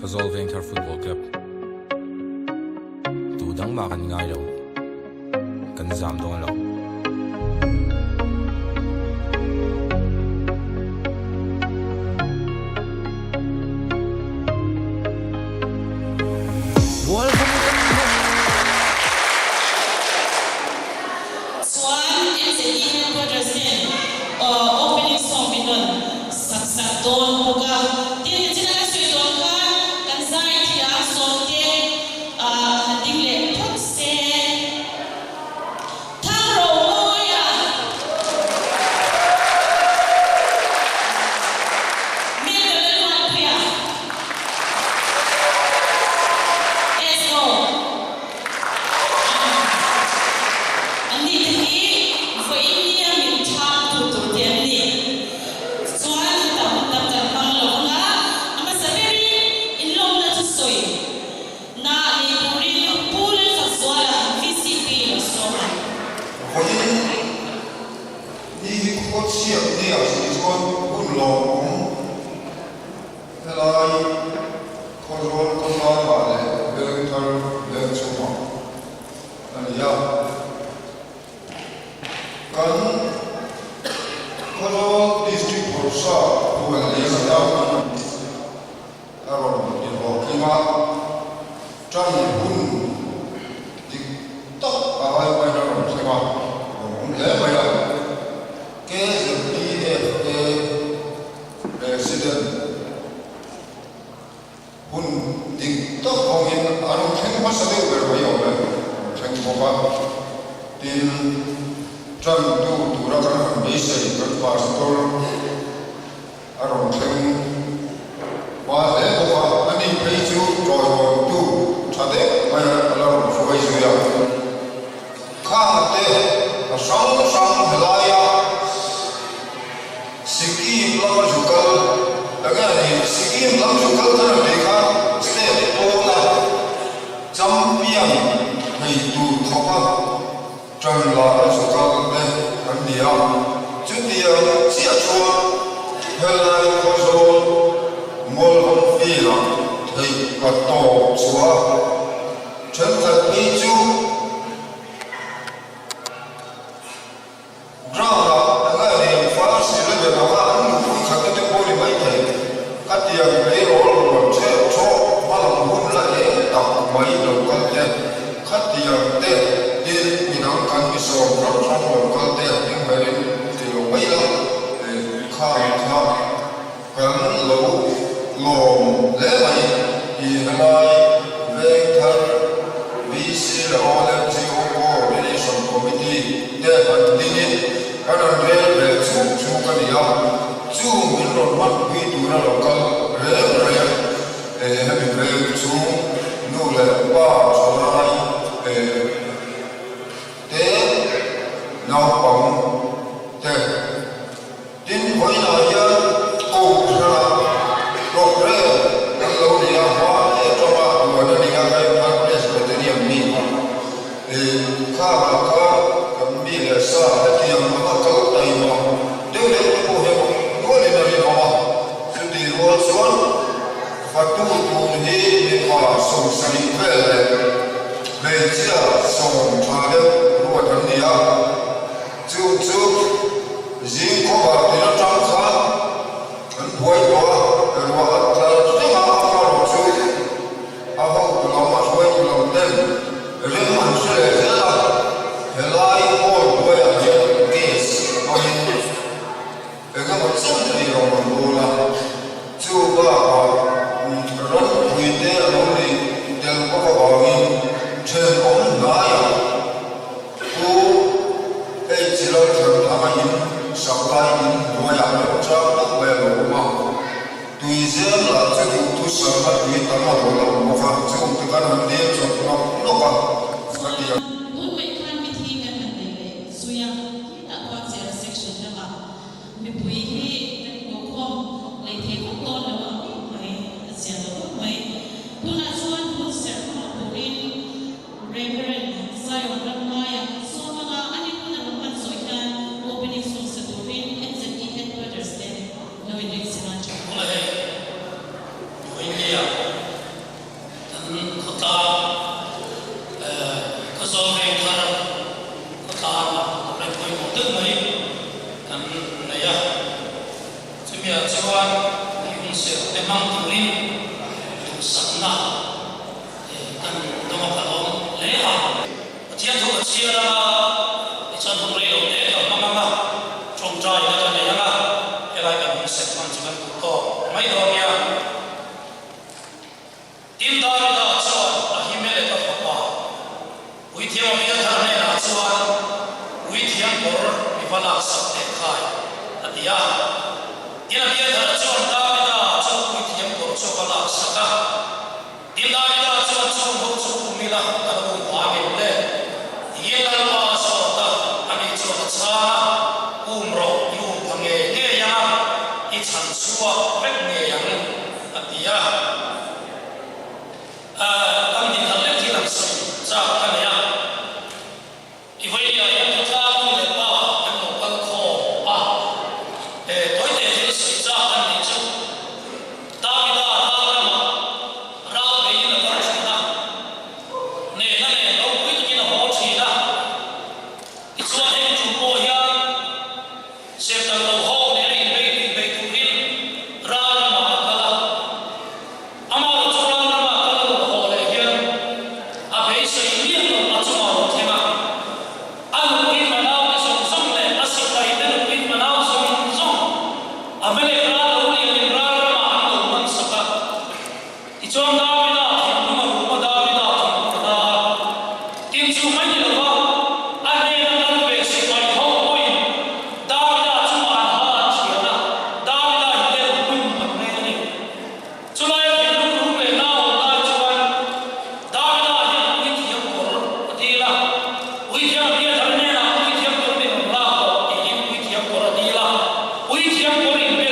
Resolving Thar Football Club tu dang ma kan ngai lo kan zam don lo opening song binon saksak don buka tin china sui don ka kan zai thia som te ding le thot se tharo moya me le ma pia eso ani ni foi ni mi tha tu tu te ni India se te mang turin tu sakna kan doma kalom leha tian thu chiara chan hum rei lo te ka mama chong trai na ta ya nga elai ka mi se man chiman ko mai do ya tim da da chaw a hi me le ka pa ui thiam mi da thar ne na chaw ui thiam kor mi pala sak te khai atia ina bia thar chaw da da chaw ui thiam kor chaw pala saka tim da da chaw chaw ho chaw mi la ka lo wa ge le ye la pa so ta ani chaw cha umro yu phange ne ya i chan suwa vek ne yang atia kan di thale thi lam sa cha kan ya i voi ya ya ta tu le pa kan lo kal kho a toi te thi sa cha kan ni chu ta bi da ta ma ra be yin na par chi na ne na ne lo wi ki na ho chi na i chua he chu po ya se ta lo ho ne ri be tu rin ra ma kala ama lo chu ra ma kala lo ho le hian a be se ni lo ma chu ma lo the ma a lo ki ma na o song song le a si kai te lo ki ma na o song song a me le ra lo ni ni ra ma an lo man sa ka i chong da mi da thiam ma ru ma da mi da thiam da tim chu mai ni lo wa a ne na na be si kai ho oi da mi da chu ma ha chi na da mi da hi le ru ma ne ni chu la ya ki lu ru le na o da chu an da mi da hi ui thiam kor ati la ui thiam bia thar ne na ui thiam kor ne la ko ti hi ui thiam kor ati la ui thiam kor in be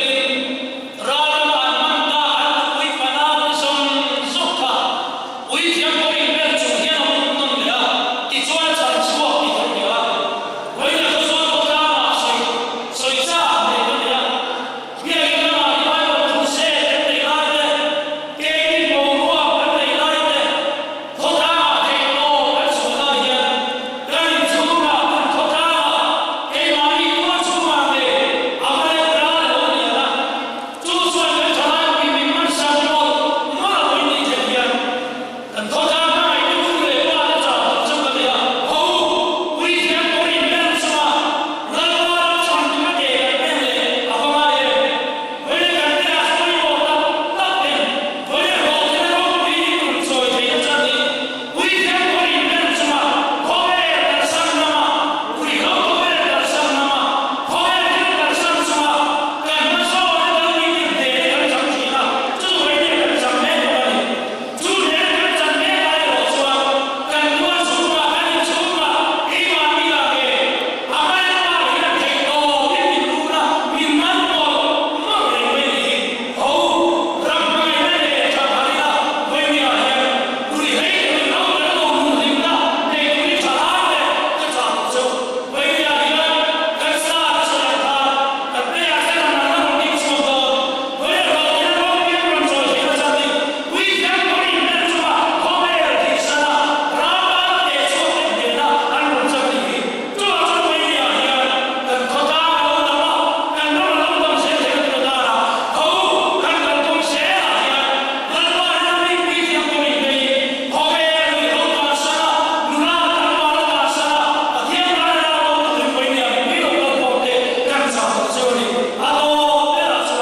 ra ma an man da an ui pa na ni som sokha ui thiam kor in be chu hian mun ton le a ti chuan chan chuwa ti thar ne la oi na ko so ko ta ma soi cha ne ko ne a bia ki na ma ni ai ko tu se te te la de ke ni mo mo a te la de ko ta ma te no a chu la hian ra ni chu ma ko ta ma ke ma ni ko chu ma de a ma le ra lo ni la chu chuan le cha la ki mi man sa lo ma lo ni te hian kan ko ta ma ai tu le ba le cha chu ka le a ho ui thiam ko ri me chu ma la la chan ma de me le a ma ma le oi le kan te a so yo ta ta pe oi le ho te ro pi ni so te cha ni ui thiam ko ri me chu ma ko me ta san na ma ui ho ko me ta san na ma ko me ta san chu ma kan ma so le ta ni ni de ka chang chi na chu oi ni ka chang me ko ni chu ne ka chang me la lo chu a kan lu chu ma kan ni chu ma i ma ni la ke a ma le ma ni la ke o ni ni lu na mi man ko ma le me ni ho ram ma me le cha ba ni la we ni a he ui he ni lo na lo mu ni na ne ku ni cha la le ka cha chu we ni a ni la ka sa sa ta ka pe a sa na na ni chu do we ho ni lo ni ro chu hi na cha ni ui thiam ko ri me chu ma ko me ti sa na ra ma te chu ni na an ro cha ni chu chu we ni a ni kan ko ta lo na ma kan lo lo se te ro da ra ho kan kan tum se a ni la la na ni pi thiam ko ri me ho me ni ho ma sa na nu na ta ma la ta sa na a thiam na na lo ni we ni a ni lo lo ko te kan sa ko chu ni a lo te ra chu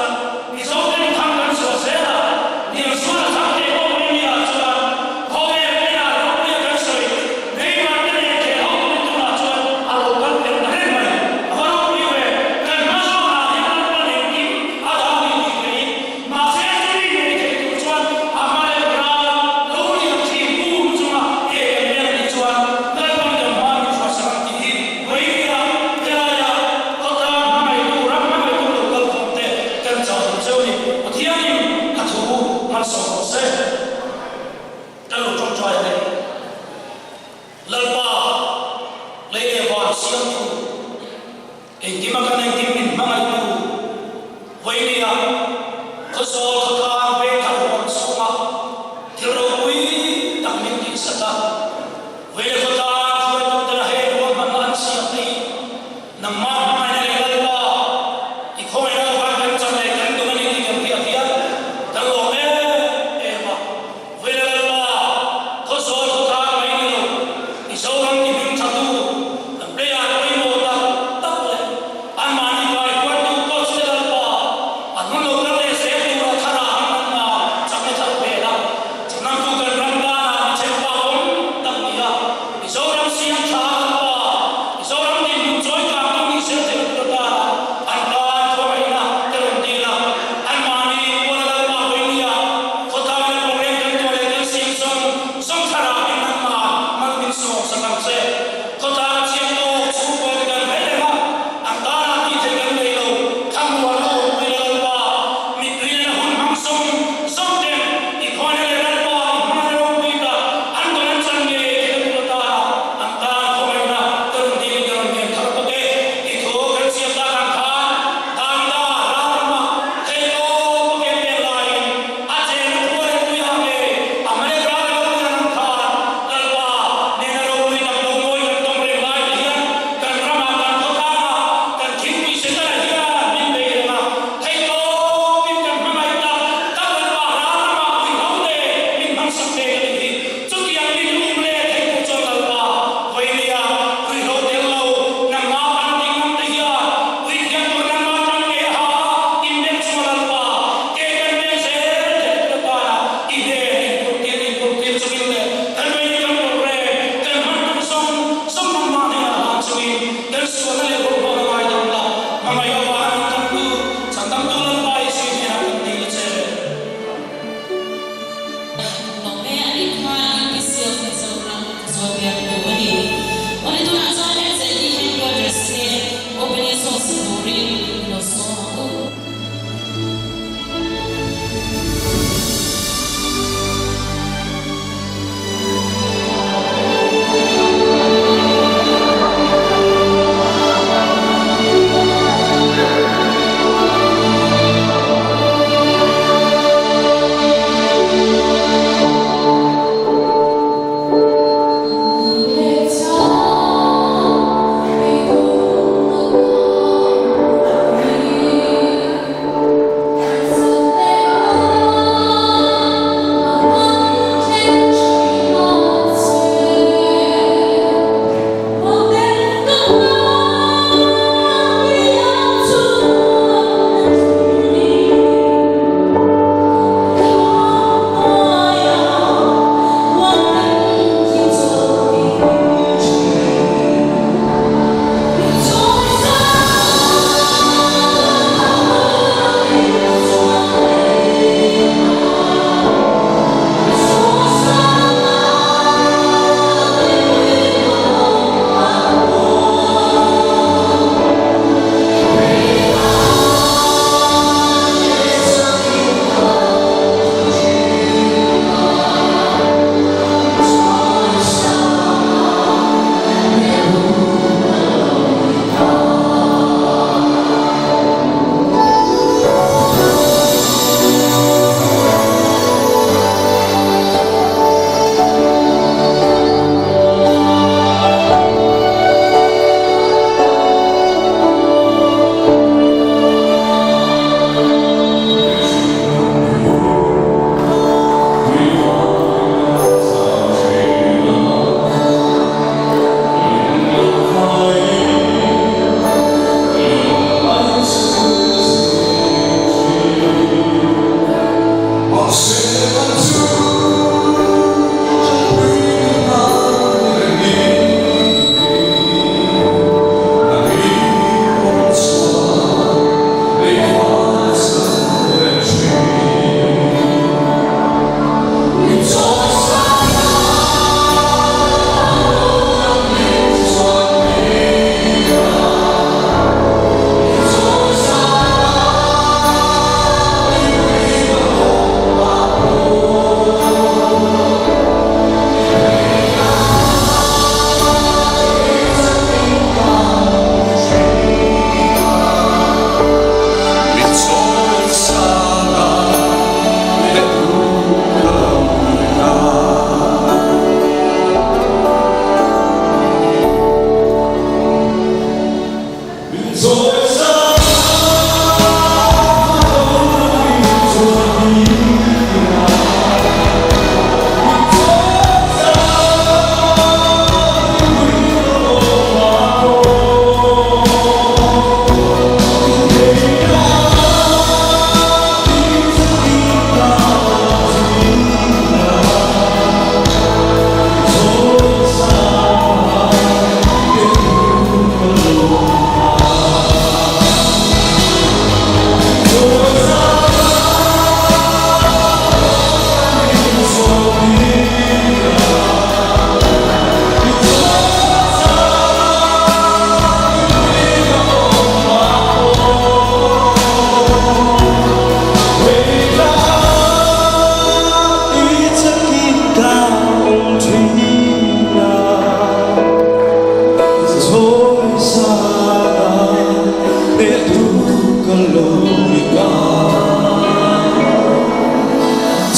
ni so te thang kan so se na ni so na sa te ko we ni a chu ho me ni a lo ni kan so ni ma te ni ke ho ni tu na chu a lo kan te na he mai a lo ni we kan ma so na ni na pa ni ni a da ni ni ma se ni ni ke tu chu a ma le ra lo ni chi bu chu ma e me ni chu na pa ni ma ni fa sa ti we ni a te la ya ko ta ma mai tu ra ma mai tu lo kal ko te kan cha chu ni a thiam ni ka thu man so se ta lo chong choi le lal pa le wa siam tu e ti ma kan ti min ma mai tu we ni a ko so ka be ka ho so ma ti ro ui tak min ti sa ta we ko ta chu tu ta he ro ma man siam ni na ma ma ne le lal pa i ko na wa kan cha le kan tu ni ti kan pi a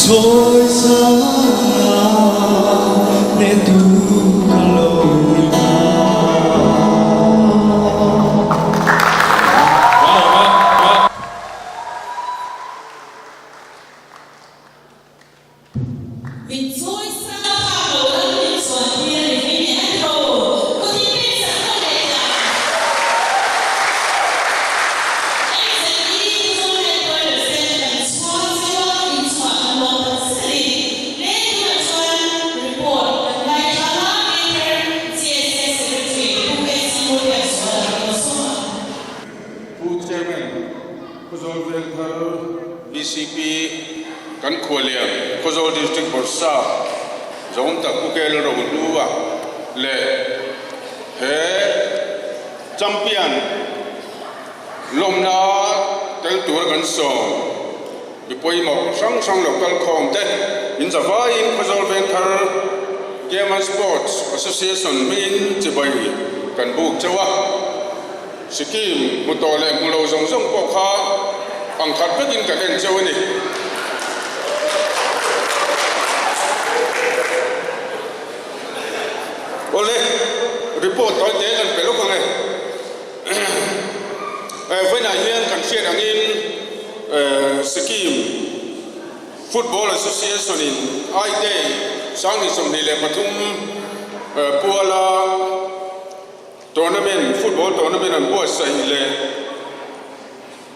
trôi xa để tu kalau BCP kan khualiam Khozol district borsa zong ta kukel ro luwa le he champion lomna tel tur kan so bipoi mo sang sang local khom te in zawai in Khozol Venthar Game and Sports Association min chibai kan buk chawa sikim mutole mulo zong zong ko kha angkat begin kaden jauh ni. Oleh report toy dan peluk kan Venaian kan share angin skim Football Association in ID sang ni somnile patum puala tournament football tournament an buat sahile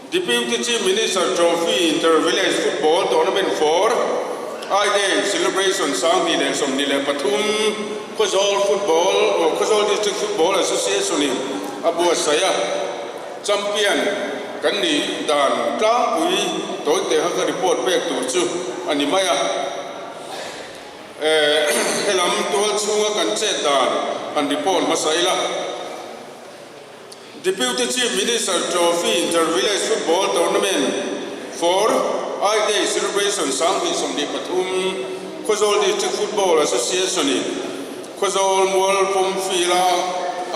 Deputy Chief Minister Trophy Inter-Village Football Tournament 4 I-Day Celebration Sang Nile Som Nile Pathum Khozol Football or Khozol District Football Association Abu Saya Champion Kandi Dan Tlang Pui Toi Te Haka Report Back to Chu Animaya Helam Tual Chunga Kan Chet Dan and Report Masaila Deputy Chief Minister Trophy Inter-Village Football Tournament 4 I-Day Celebration Sanghi Somni Pathum Khozol District Football Association Khozol Mual Pum Fila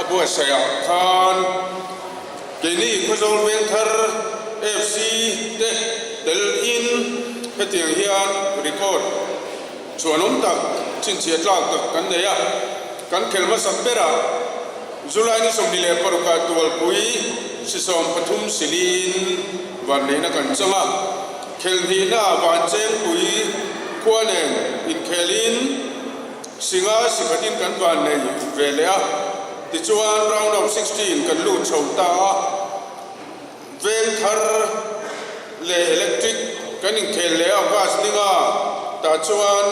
Abu Saya Khan Kini Khozol Venthar FC Del In Petiang Hian Record Chuanum Tak Chinchiat Lak Tak Kan Deya Kan Kelma Sampera Zulai ni somnile paruka tual pui sisom pathum silin vanena kancama khelhina vanchen pui kuanen in khelin singa sikhatin kan van nei velea tichuan round of 16 kan lu chhota Venthar le electric kan in khellea vas ninga ta chuan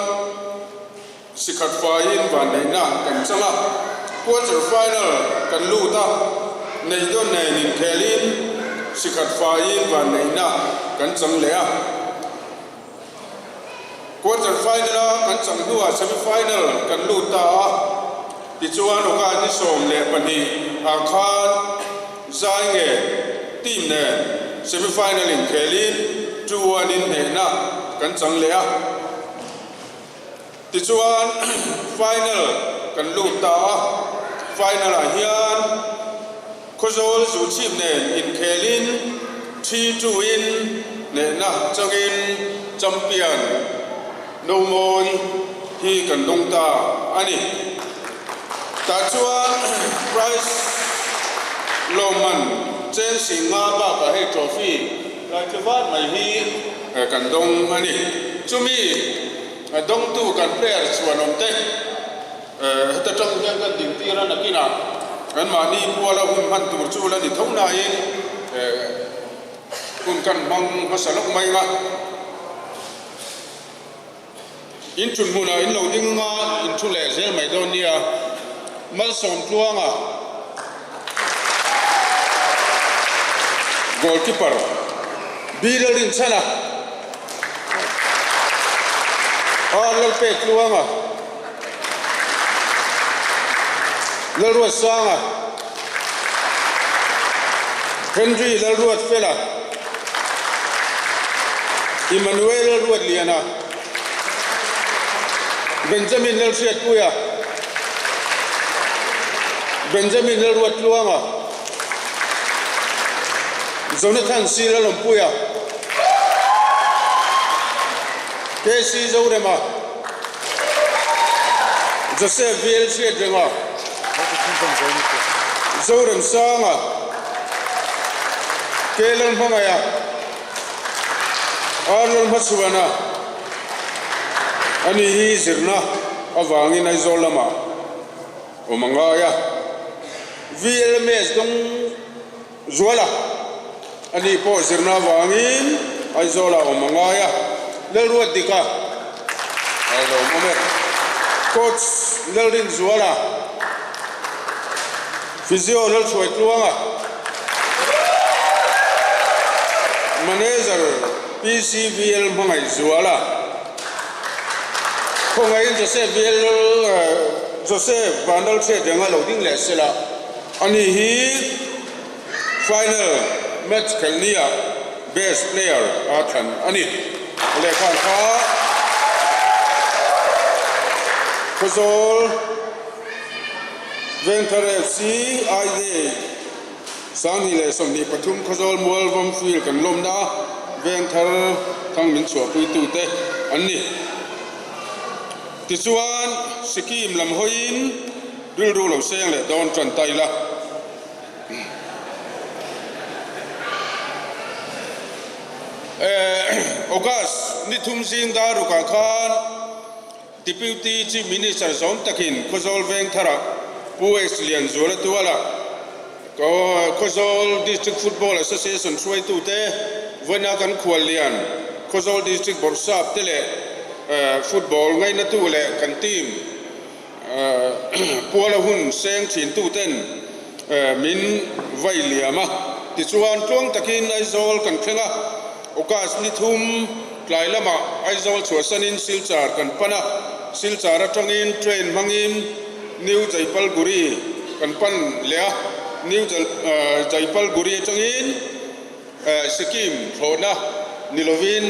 sikhat fain van nei na kancama quarter final kan luta nei don nei nin khelin sikhat fain van nei na kan chang lea quarter final kan chang nuwa semi final kan luta ti chuan oka ni som le pani akhan zainge team ne semi final in khelin chuan in nei na kan chang lea ti chuan final kan luta final hian Khozol zu chip ne in khelin 3-2 win ne na changin champion no mon hi kan dong ta ani ta chuan prize loman chen singa ba ka he trophy la chawat mai hi kan dong ani chumi dong tu kan player chuanom te hata trong yang kan ding tira na kina kan mani puala hun han tur chu la ni thona in kun kan mang masalok mai nga in chun muna in lo ding nga in chu le zel mai don nia mal som tluanga goalkeeper Bilalin chana lal pe tluanga Lalruat Sanga Henry Lalruat Fela Emmanuel Lalruat Liana Benjamin Lalruat Puya Benjamin Lalruat Luanga Jonathan Sila Lompuya KC Zorema Joseph Vilche Denga Zorem Sanga Kelan Hangaya Arlon Hasuana Ani hi zirna awangin ai zolama omangaya VLMS dong zola ani po zirna awangin ai zola omangaya lelruat dika alo momer coach lelrin zola physio lel choi tluanga manager PCVL mangai zola không ai Joseph Joseph Vandal sẽ dengan loading lesela ani hi final match kelnia best player athan ani lekhan kha Khozol Venthar FC ID Sanghi le somni Pathum Khozol Mualvam field kan lomna Venthar thang min chua pui tu te ani Tisuan Sikim lam hoin ril ru lo seng le don tran tai la August ni thum sing da ru ka khan deputy chief minister zom takin Khozol Venthara Puex lian zola tuala ko Khozol district football association throi tu te vana kan khwal lian Khozol district borsap te le football ngay na tu le kan team puala hun seng thin tu ten min vai liama ti chuan tlong takin aizol kan khenga okas ni thum tlai lama aizol chuasanin silchar kan pana silchar atangin train mangin new jaipal guri kan pan lea new jaipal guri atangin sikim thona nilovin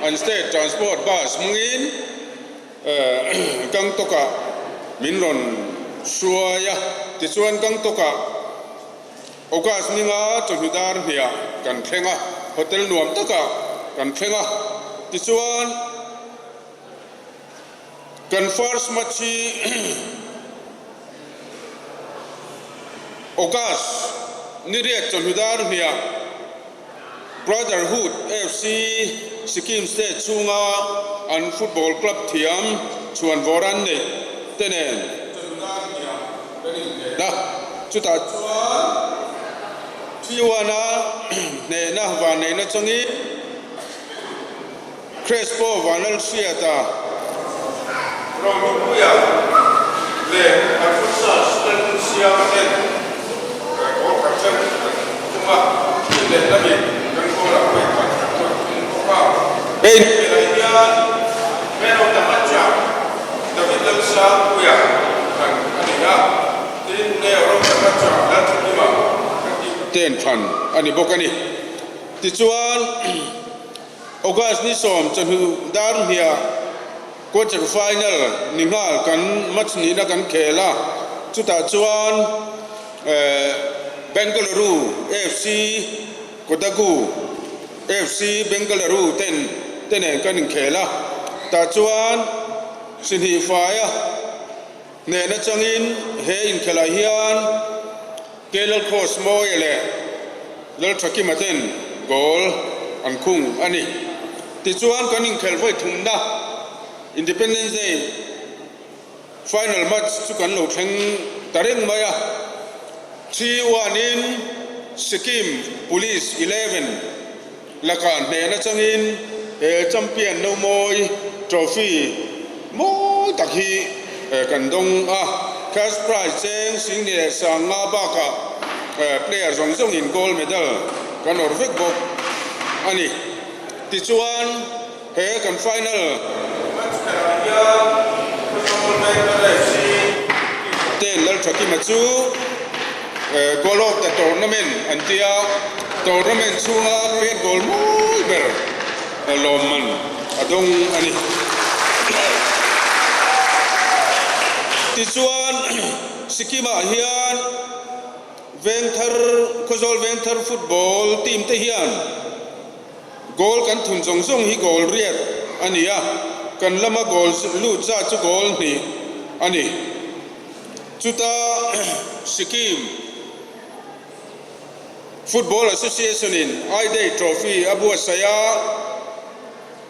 and state transport bus mangin kang toka minron suaya tisuan kang toka okas ninga chudar hia kan thenga hotel nuam taka kan thenga tisuan kan first machi okas niriat chudar hia Brotherhood FC Sikkim State Chunga and Football Club Thiam chuan voran ne tenen da chuta Tiwana ne na wa ne na changi Crespo Vanal Siata Romuya le Afusa Stel Siaten ko kapten kuma le tabi Hey, meron na matcha. David lang sa kuya. Kanina, din meron na matcha. Lahat lima. Ten fan. Ani bokani. Tichuan, August ni som chanhu dar hiya. Quarter final ningal kan match ni na kan khela. Chuta chuan Bengaluru FC Kodagu FC Bengaluru tenen kanin khela ta chuan sinhi faya ne na changin he in khela hian kelal cross moile lal thaki maten goal an khung ani ti chuan kanin khel voi thumna Independence Day final match chu kan lo thleng tareng maya 3-1 in Sikkim Police 11 lakan ne na changin champion no moi trophy moi takhi kan dong cash prize cheng sing ne sang nga ba ka player zong zong in gold medal kan orvek bok ani ti chuan he kan final match ya ten lal thaki machu goal of the tournament antia tournament chunga red goal moi ber loman adong ani tisuan Sikima hian Venthar Khozol Venthar football team te hian goal kan thun zong zong hi goal riat ania kan lama goal lu cha chu goal ni ani chuta Sikkim Football Association in Idei Trophy Abu Saya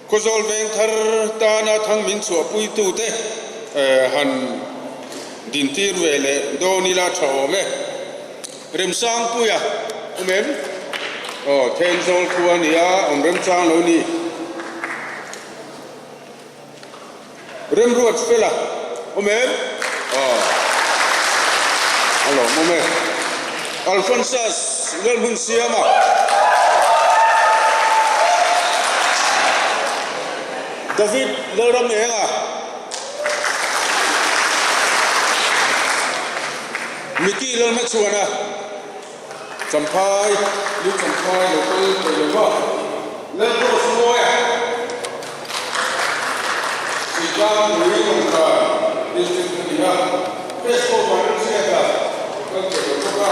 Kozol Veng Thar Tana Thang Min Chua Pui Tu Te Han Din Tir Vele Donila Chome Rem Sang Puya Umem Ten Zol Kuania Rem Sang Lo Ni Rem Ruat Fela Umem Hello Umem Alphonsus Ngalbun Siama David Loram Enga Miki Lal Machuana Champai Lu Champai Local Leva Lelo Sumoya Sikam Lui Mangka District Media Pesco Valencia Kalka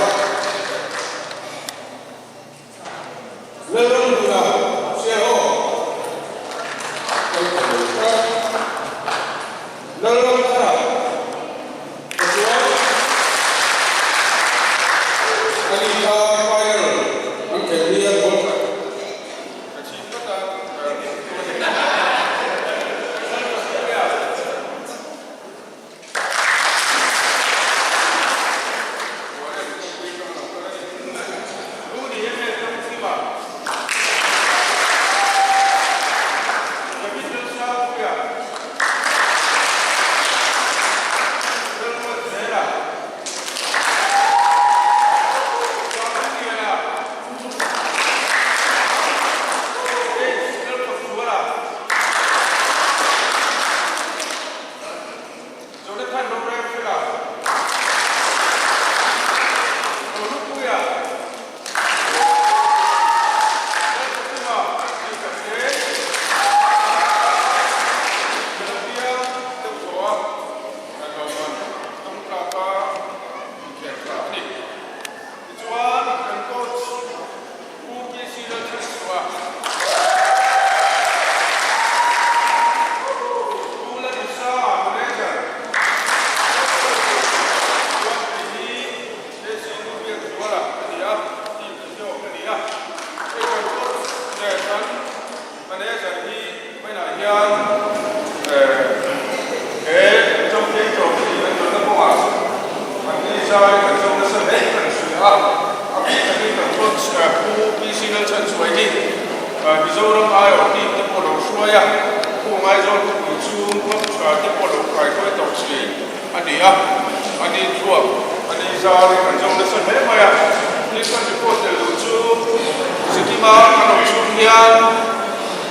Lelong guna siapa? Lelong cara. Kecuali Alika Fire, angkat dia boleh. Kecil kata.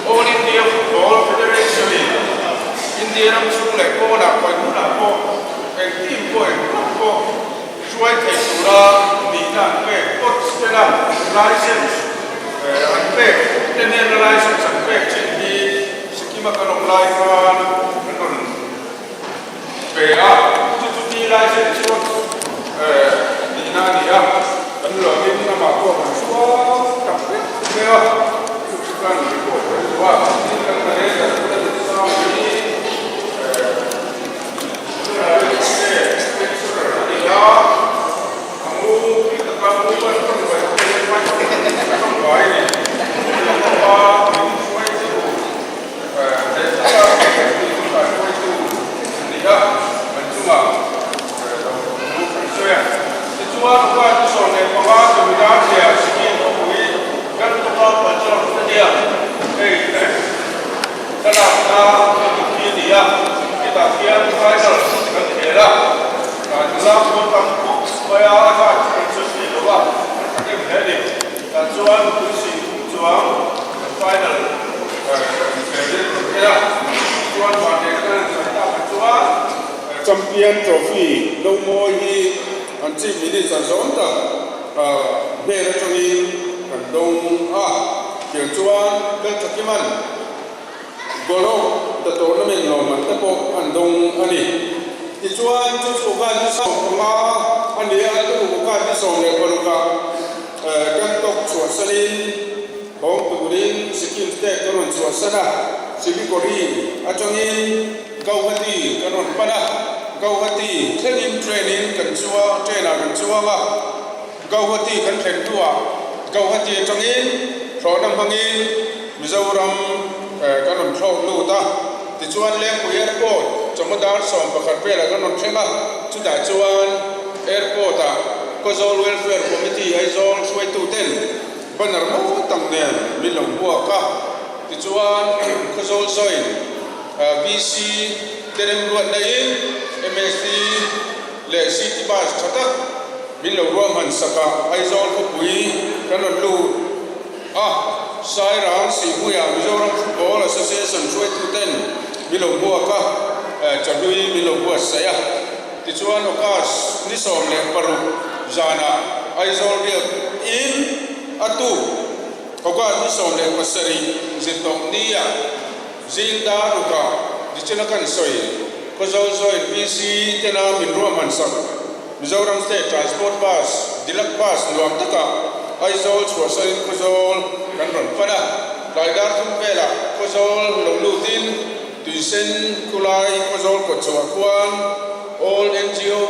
All India Football Federation India nam chung le ko na ko nu na ko en team ko en ko chuai thei sura ni na pe coach pe na license an pe ten license an pe chin di sikima ka long lai kan kon pe a tu di license ko ni na ni a an lo ni na ma ko ma chua ta pe a tu kan ni ko wa ni kan na re ta sa ni Champion Trophy lâu môi hi anh chị mình sản xuất ta về là trong đi hành động kiểu chuan cái chắc cái man golo ta tổ nó mình làm mình ta có hành động anh đi thì chuan chút số gan như sau mà anh đi anh tu số gan như sau này còn cả các tộc chuột sân bóng tụ đến Sikkim State có một chuột sân Siliguri achongin gauhati kanon pada gauhati training kan chua trainer kan chua ma gauhati kan thlen tua gauhati achongin thronam bangin Mizoram kanon thlo lu ta ti chuan leng ku airport chamadar som pakhat pela kanon thlenga chuta chuan airport a Kozol welfare committee aizol suai tu ten banar mo tangnen milong buaka ti chuan Kozol soin BC terem ruat lain MSD le city bus chatak milong ruaman saka aizol ko pui kanon lu sai ran si muya Mizoram Football Association suai tu ten milong buaka chadui milong buat saya ti chuan okas ni som le paru zana aizol dia in atu okas ni som le pasari zitong nia zinda ruka di chenakan soi Kozol soi BC tena min ruaman sak Mizoram State Transport Bus dilak bus nuam taka aizol suasai Kozol kan ron pada laidar thum vela Kozol longlutin tuisen kulai Kozol ko chuakuan all NGO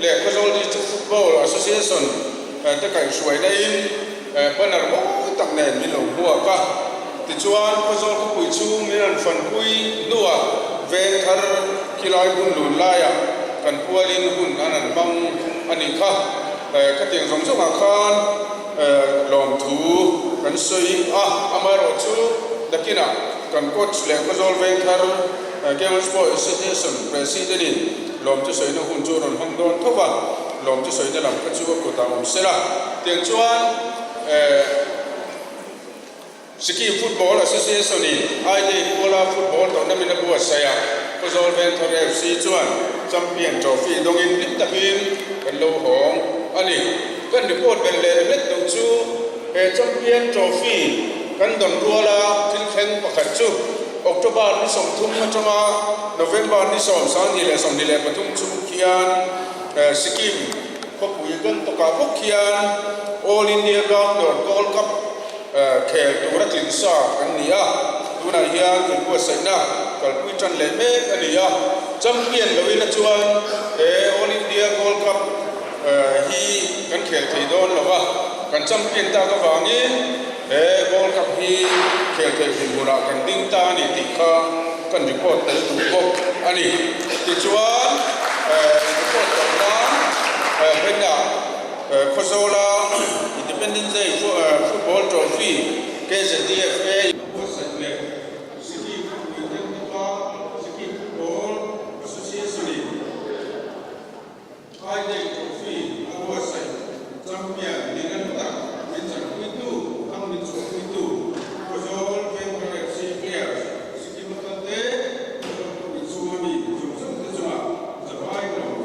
le Kozol District Football Association ta kai suai dai banar mo tak nen milo bua ka ti chuan Kozol ko pui chu miran fan pui nuwa ven thar kilai bun lu laya kan pualin hun anan bang ani kha ka tiang zong zong khan lom thu kan soi amaro chu dakina kan coach le Kozol ven thar Gamers Sport Association president lom chu soi no hun chu ron hong don thowa lom chu soi na lam ka chu ko ta om sela tiang chuan Sikkim Football Association ni ID Pola Football tournament na buat saya Kozol Venture FC chuan champion trophy dongin lim takin kan lo hong ani kan report ben le met dong chu champion trophy kan don ruala til khen pakhat chu October ni som thum atama November ni som sang ni le pathum chu khian Sikkim pokui kan to ka pokhian All India Ground Gold Cup khel tura tin sa kan nia tuna hian in ko saina kal pui tran le me ania champion lowina chuan All India Gold Cup hi kan khel thei don lawa kan champion ta ka wangin Gold Cup hi khel thei hin bura kan ding ta ni ti kha kan report tel tu ko ani ti chuan report ta benda Kozola Independence Day Football Trophy KZDFA Sikkim Football Association ID Trophy Award Champion dengan tak mencak itu ang mencak itu Kozol Venture FC players Sikkim Tante Suami Jumsum Tejuma Terbaik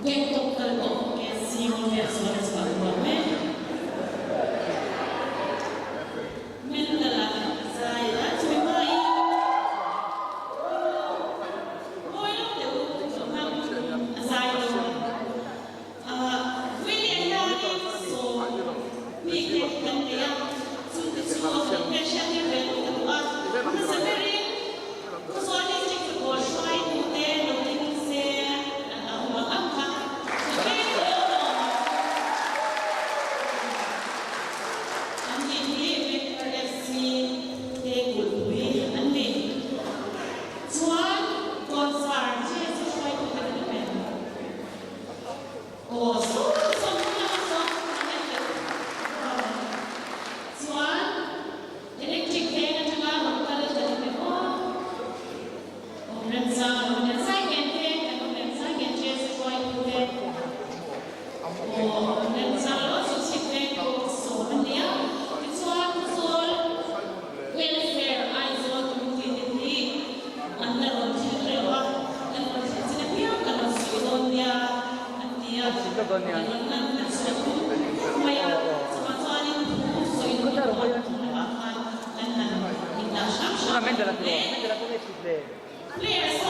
Yang total of casino personas baruame. Mendala saya cuma Boyo de saya William Yari so big kan dia sudah semua profession dia berbuat sebenarnya soalnya cik bos lain mungkin Players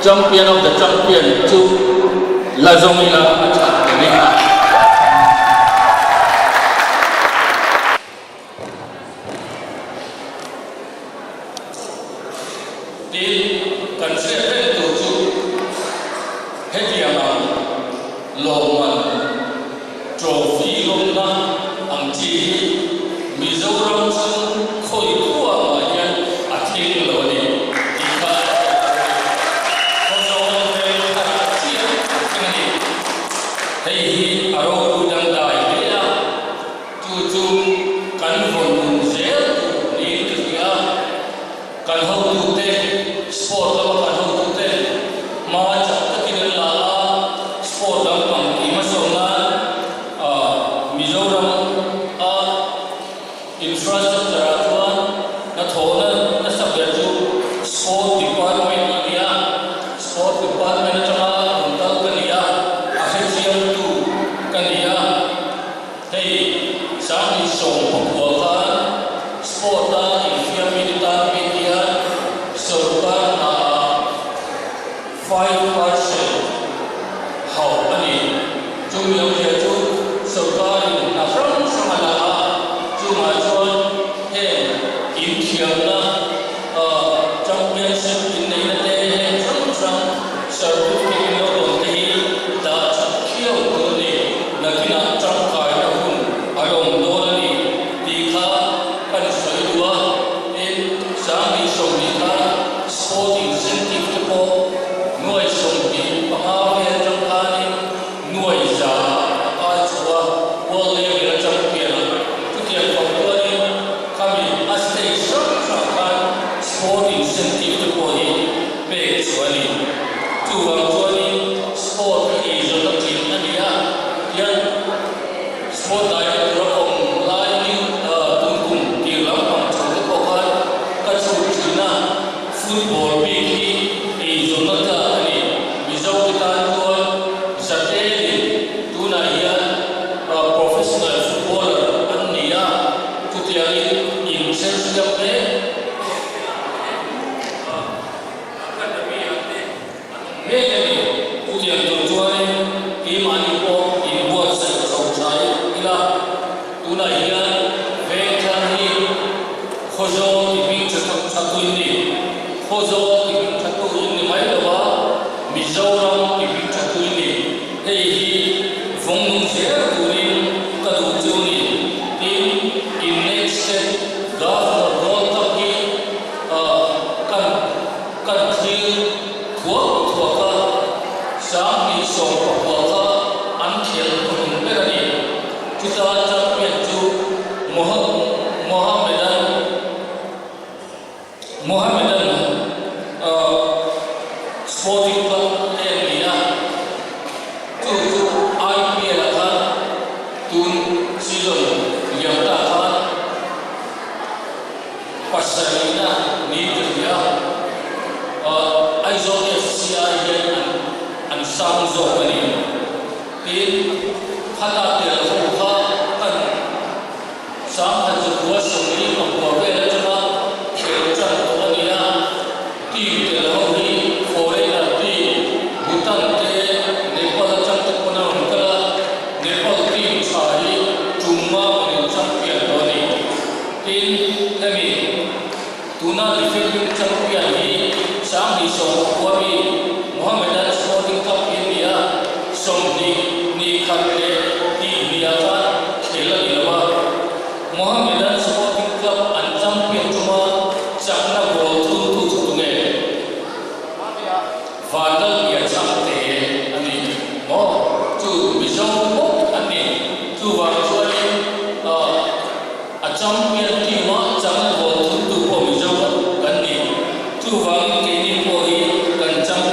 Champion of the champion to Lazomila Academy. Di consider to hetiama loman trophy lomna angji Mizoram sun khoi khua mayan athil loni ika hei aro udang dai dia tu kan von zel ni dia kan ho tu te sport la kan ho tu te ma cha takin la sport la pang ki ma so na Mizoram infrastructure atwa na thona na sabya ju sport department dia sport department cha untal kania akhir tu kania hei sami song pokwa sport ta infia milita media serta 5% hau ani chung yang dia chu serta na from samala chu ma chuan he in thiam na championship in nei na te from certificate no don te da khiau ko ni nakina chang kai na hun ayom do ni ti kha kan soi dua in sami som ni kha sporting incentive to ko noi som ni pa ve chang kha ni noi za a chua world level champion tu kia ko ko ni kami astai som kan sporting incentive to ko ni pe chuani tu wang chuani sport ni zo na tin na dia yan sport dai ro ong lai ni tung kum ti lam pang chang ko ka ka chu china football bi ki zo na ta ni bizau ta ko sateli tu na ya professional footballer an ni ya tu ti ani in sense ga pe Mekani ujian tujuan imani ko imbuat saya ila tunaian vekani khozo ibing satu ini khozo ibing satu ini mai lawa Mizoram ibing satu ini hei vongnung zer kurin kadu juni tim in next step pasarina ni dia aizo FCI gen an sang zo kani tin khata te ho kha kan sang han zo wa songri ko ko ve la chama khel chan to ania ti te ho ni fore na ti butan te nepal chan te kona ka nepal ti chai chuma ni champion to ni tin kami tuna defending champion ni sang ni so ko mi Mohammedan Sporting Club India song ni khatle ti bia ka khela ilawa Mohammedan Sporting Club an champion chuma chakna bol thun tu chunge final ya chamte ani mo chu bisong mo ani chu wa choi a champion team ma chakna bol thun tu ko bisong kan ni chu wa ke ni ko hi kan champion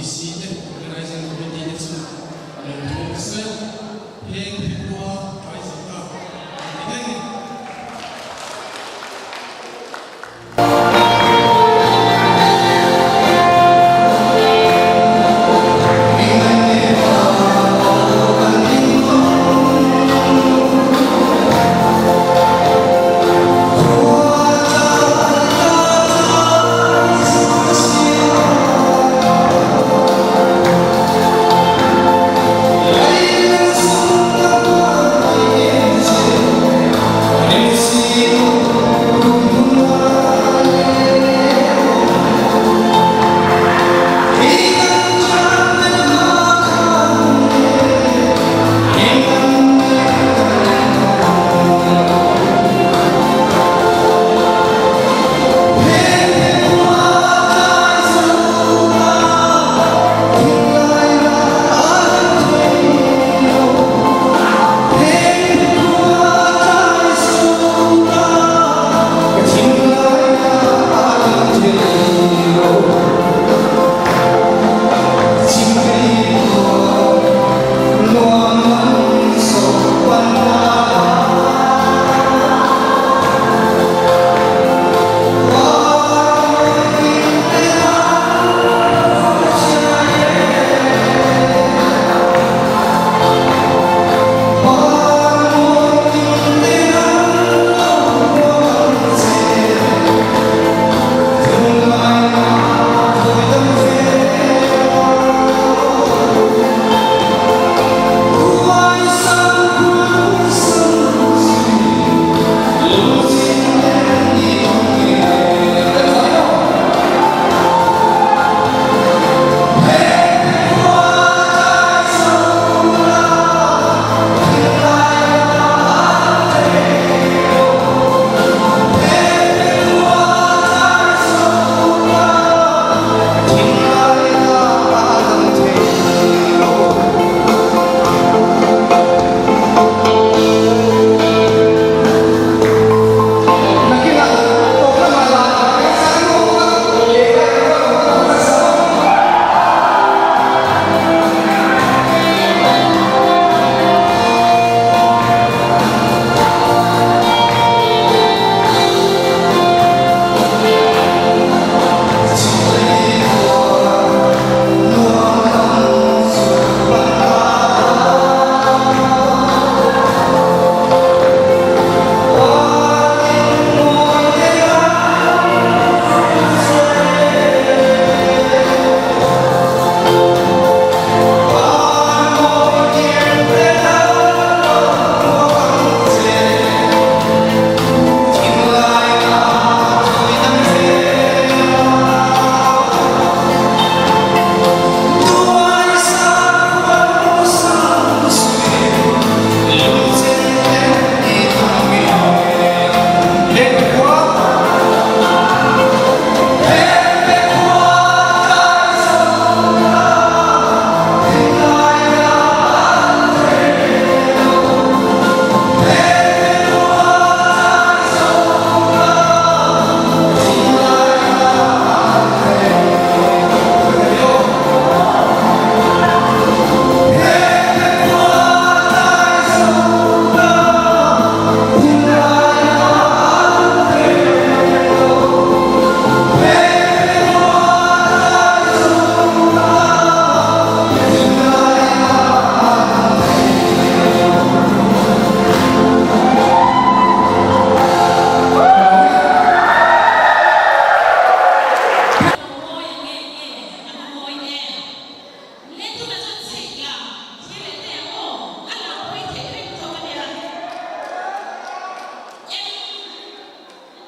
BC organizing committee this Thompson, Heng Hua, Kaisaka, Heng.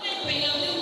Em quay đầu